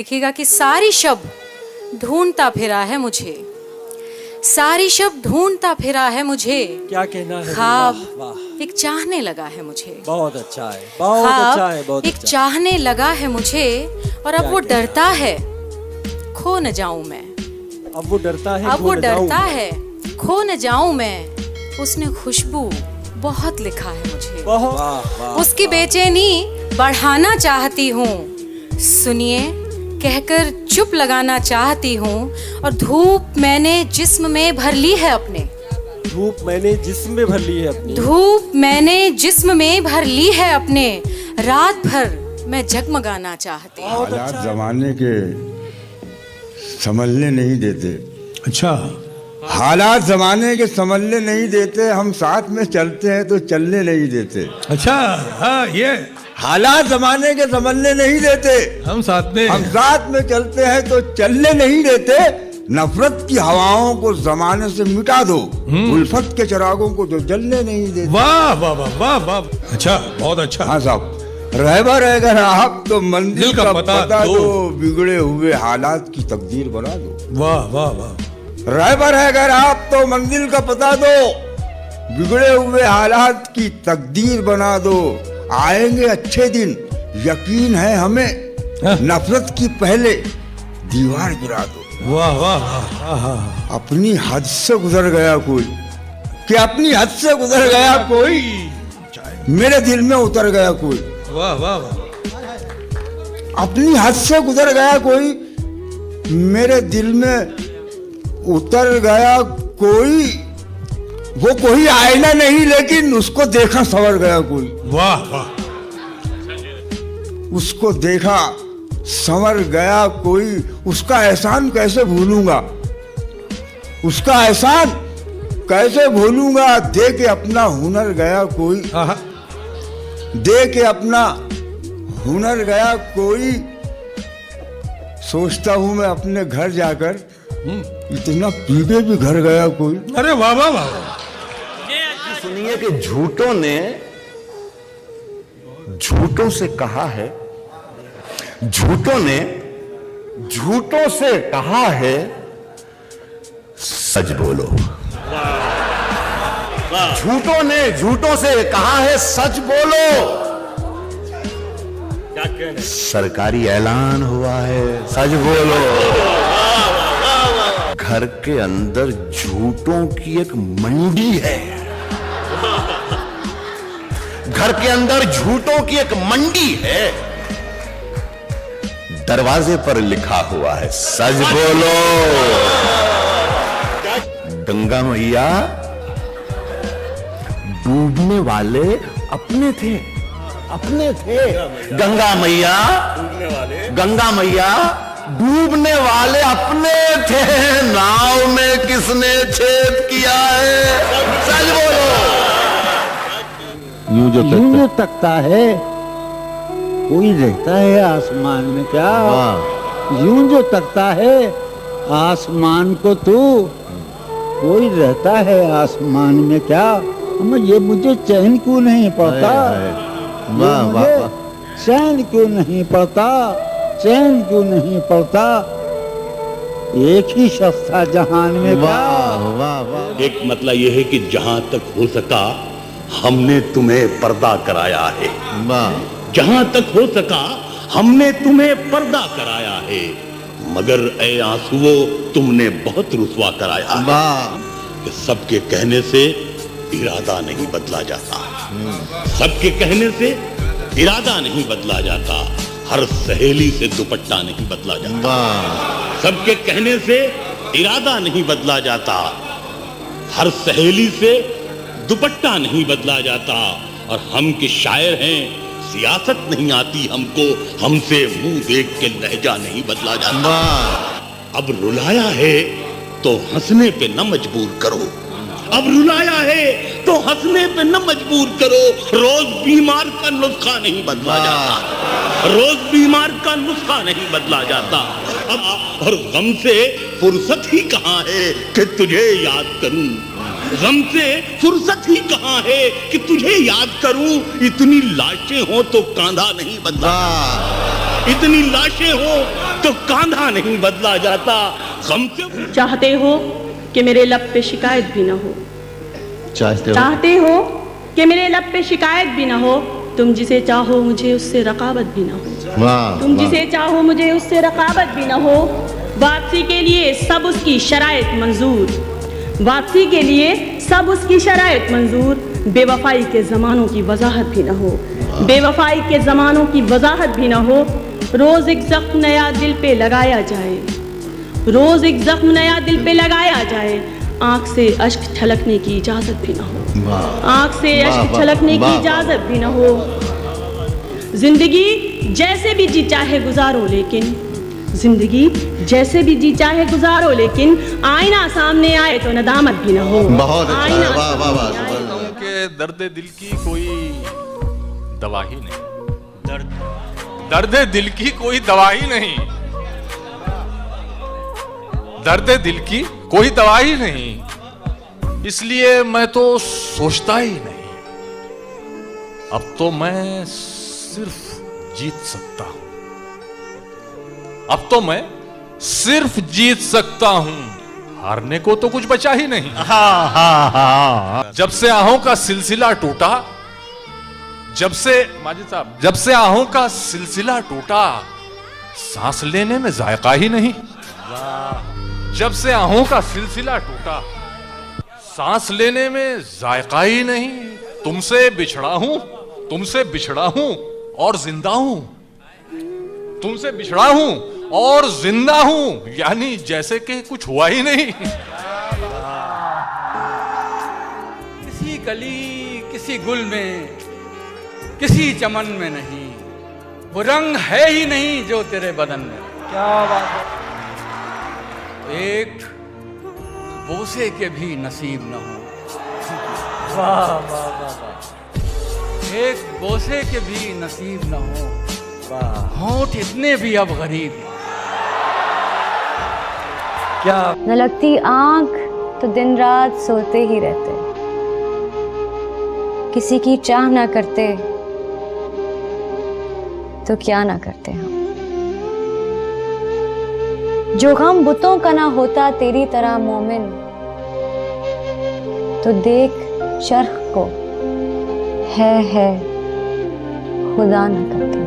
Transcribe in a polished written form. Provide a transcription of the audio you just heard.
देखिएगा कि सारी शब्द ढूंढता फिरा है मुझे, सारी शब्द ढूंढता फिरा है मुझे। क्या कहना है? ख्वाब वाह, एक चाहने लगा है मुझे, बहुत अच्छा है, बहुत अच्छा है, बहुत एक अच्छा। चाहने लगा है मुझे। और अब क्या वो कहना डरता है खो न जाऊं मैं, अब वो डरता है, अब खो वो न जाऊं। डरता है खो न जाऊं मैं। उसने खुशबू बहुत लिखा है मुझे, बहुत वाह, वाह, उसकी वाह। बेचैनी बढ़ाना चाहती हूँ। सुनिए कहकर चुप लगाना चाहती हूँ। और धूप मैंने जिस्म में भर ली है अपने, धूप मैंने जिस्म में भर ली है अपनी, धूप मैंने जिस्म में भर ली है अपने। रात भर मैं जगमगाना चाहती हूँ। हालात जमाने के संभलने नहीं देते। अच्छा, हालात जमाने के संभलने नहीं देते। हम साथ में चलते हैं तो चलने नहीं देते। अच्छा, हाँ ये हालात जमाने के संभलने नहीं देते। हम साथ में हम साथ में चलते हैं तो चलने नहीं देते। नफरत की हवाओं को जमाने से मिटा दो, उल्फत के चिरागों को जो जलने नहीं देते। वाह वाह वाह वाह वाह, अच्छा, बहुत अच्छा। हाँ साहब, रहबर अगर आप तो मंदिर का पता दो, बिगड़े हुए हालात की तकदीर बना दो। वाह वाह वाह, रहबर है अगर आप तो मंजिल का पता दो, बिगड़े हुए हालात की तकदीर बना दो। आएंगे अच्छे दिन यकीन है हमें, हाँ। नफरत की पहले दीवार गिरा दो। वाह वाह वाह, वाह। अपनी हद से गुजर गया कोई, कि अपनी हद से गुजर गया कोई, मेरे दिल में उतर गया कोई। वाह वाह वाह, अपनी हद से गुजर गया कोई, मेरे दिल में उतर गया कोई। वो कोई आईना नहीं लेकिन उसको देखा संवर गया कोई। वाह वाह, उसको देखा संवर गया कोई। उसका एहसान कैसे भूलूंगा, उसका एहसान कैसे भूलूंगा। दे के अपना हुनर गया कोई, हाँ, दे के अपना हुनर गया कोई। सोचता हूं मैं अपने घर जाकर, इतना पीछे भी घर गया कोई। अरे वाह वाह वाह, सुनिए कि झूठों ने झूठों से कहा है, झूठों ने झूठों से कहा है सच बोलो। झूठों ने झूठों से कहा है सच बोलो। सरकारी ऐलान हुआ है सच बोलो। घर के अंदर झूठों की एक मंडी है, घर के अंदर झूठों की एक मंडी है। दरवाजे पर लिखा हुआ है सच बोलो। गंगा मैया डूबने वाले अपने थे, अपने थे। गंगा मैया डूबने वाले अपने थे। नाव में किसने छेद किया है सच बोलो। यूं जो तकता है कोई रहता है आसमान में क्या? यूं जो तकता है आसमान को तू, कोई रहता है आसमान में क्या? ये मुझे चैन क्यों नहीं पड़ता? वाह वाह, चैन क्यों नहीं पड़ता? चैन क्यों नहीं पड़ता? एक ही शख्स था जहान में क्या? वाह वाह। एक मतलब यह है कि जहां तक हो सका हमने तुम्हें पर्दा कराया है। जहां तक हो सका हमने तुम्हें पर्दा कराया है, मगर ए आंसुओं तुमने बहुत रुसवा कराया है। कि सबके कहने से इरादा नहीं बदला जाता, सबके कहने से इरादा नहीं बदला जाता। हर सहेली से दुपट्टा नहीं बदला जाता, सबके कहने से इरादा नहीं बदला जाता। हर सहेली से दुपट्टा नहीं बदला जाता। और हम के शायर हैं, सियासत नहीं आती हमको, हमसे मुंह देख के लहजा नहीं बदला जाता। अब रुलाया है तो हंसने पे न मजबूर करो, अब रुलाया है तो हंसने पे न मजबूर करो। रोज बीमार का नुस्खा नहीं बदला जाता, रोज बीमार का नुस्खा नहीं बदला जाता। अब और गम से फुर्सत ही कहाँ है कि तुझे याद करूं, गम से फुर्सत ही कहाँ है कि तुझे याद करूं। इतनी लाशें हो तो कांधा नहीं बदला। इतनी लाशें हो तो कांधा नहीं बदला जाता। गम से चाहते हो कि मेरे लब पे शिकायत भी ना हो, चाहते हो कि मेरे लब पे शिकायत भी ना हो। तुम जिसे चाहो मुझे उससे रकाबत भी ना हो, तुम जिसे चाहो मुझे उससे रकाबत भी ना हो। वापसी के लिए सब उसकी शराइत मंजूर, वापसी के लिए सब उसकी शराइत मंजूर। बेवफाई के ज़मानों की वजाहत भी ना हो, बेवफाई के ज़मानों की वजाहत भी ना हो। रोज़ एक ज़ख्म नया दिल पे लगाया जाए, रोज़ एक ज़ख्म नया दिल पे लगाया जाए। आँख से अश्क छलकने की इजाज़त भी ना हो, आँख से अश्क छलकने की इजाज़त भी ना हो। जिंदगी जैसे भी जी चाहे गुजारो, लेकिन जिंदगी जैसे भी जी चाहे गुजारो, लेकिन आईना सामने आए तो नदामत भी ना हो। बहुत अच्छा है, वाह वाह वाह। के दर्द दिल की कोई दवा ही नहीं, दर्द दिल की कोई दवा ही नहीं, दर्द दिल की कोई दवा ही नहीं। इसलिए मैं तो सोचता ही नहीं, अब तो मैं सिर्फ जीत सकता हूं, अब तो मैं सिर्फ जीत सकता हूं, हारने को तो कुछ बचा ही नहीं। जब से आहों का सिलसिला टूटा, जब से माजिद साहब, जब से आहों का सिलसिला टूटा, सांस लेने में जायका ही नहीं। जब से आहों का सिलसिला टूटा, सांस लेने में जायका ही नहीं। तुमसे बिछड़ा हूं, तुमसे बिछड़ा हूं और जिंदा हूं, तुमसे बिछड़ा हूं और जिंदा हूं, यानी जैसे कि कुछ हुआ ही नहीं। किसी कली किसी गुल में किसी चमन में नहीं, वो रंग है ही नहीं जो तेरे बदन में। क्या बात है। एक बोसे के भी नसीब न हो, वाह वाह वाह वाह। एक बोसे के भी नसीब न हो, वाह। होंठ इतने भी अब गरीब हैं। क्या न लगती आंख तो दिन रात सोते ही रहते, किसी की चाह ना करते तो क्या ना करते हम। जो गम बुतों का ना होता तेरी तरह मोमिन, तो देख चरख को है खुदा ना करते।